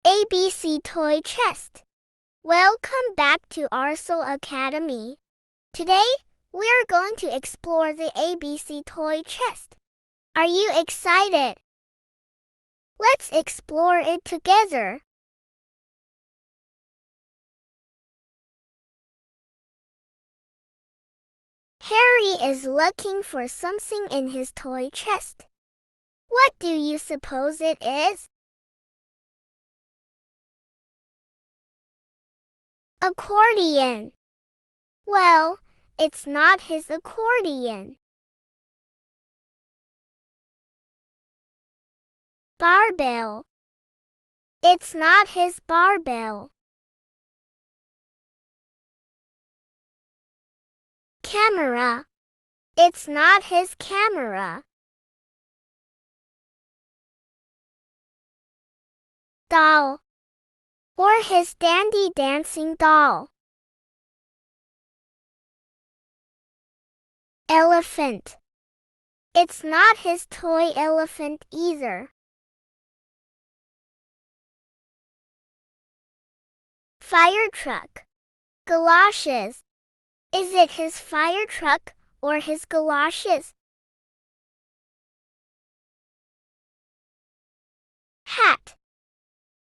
ABC Toy Chest. Welcome back to Arcel Academy. Today, we're going to explore the ABC Toy Chest. Are you excited? Let's explore it together. Harry is looking for something in his toy chest. What do you suppose it is? Accordion. Well, it's not his accordion. Barbell. It's not his barbell. Camera. It's not his camera. Doll. Or his dandy dancing doll. Elephant. It's not his toy elephant either. Fire truck. Galoshes. Is it his fire truck or his galoshes? Hat.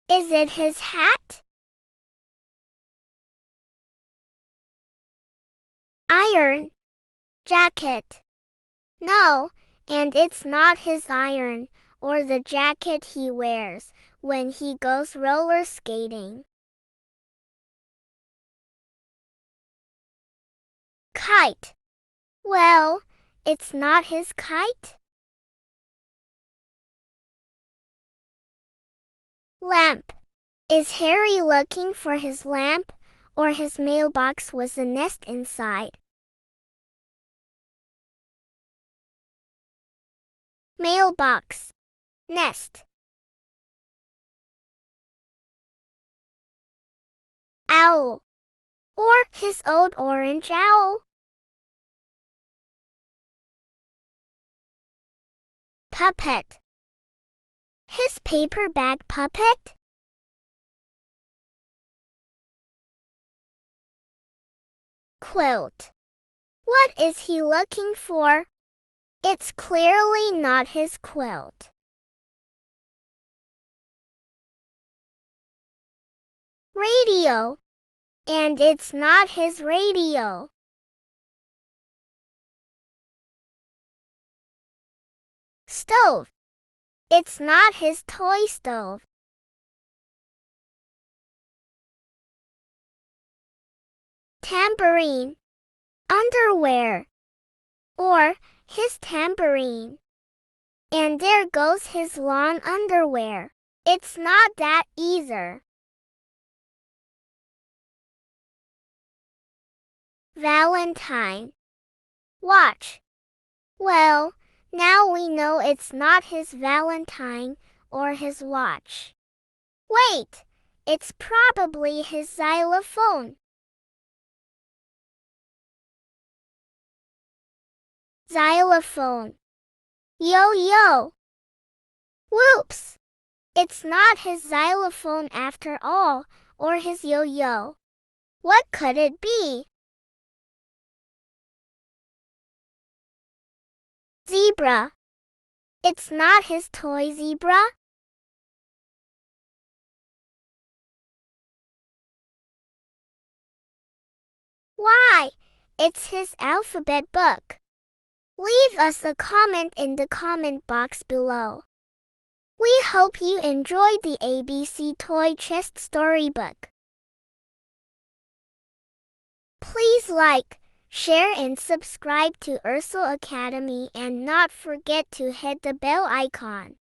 Is it his hat? Iron. Jacket. No, and it's not his iron or the jacket he wears when he goes roller skating. Kite. Well, it's not his kite. Lamp. Is Harry looking for his lamp, or his mailbox was a nest inside? Mailbox. Nest. Owl. Or his old orange owl. Puppet. His paper bag puppet? Quilt. What is he looking for? It's clearly not his quilt. Radio. And it's not his radio. Stove. It's not his toy stove. Tambourine. Underwear. Or his tambourine. And there goes his lawn underwear. It's not that either. Valentine. Watch. Well, now we know it's not his Valentine or his watch. Wait, it's probably his xylophone. Xylophone. Yo-yo. Whoops! It's not his xylophone after all, or his yo-yo. What could it be? Zebra. It's not his toy zebra. Why? It's his alphabet book. Leave us a comment in the comment box below. We hope you enjoyed the ABC Toy Chest storybook. Please like, share and subscribe to Arcel Academy and not forget to hit the bell icon.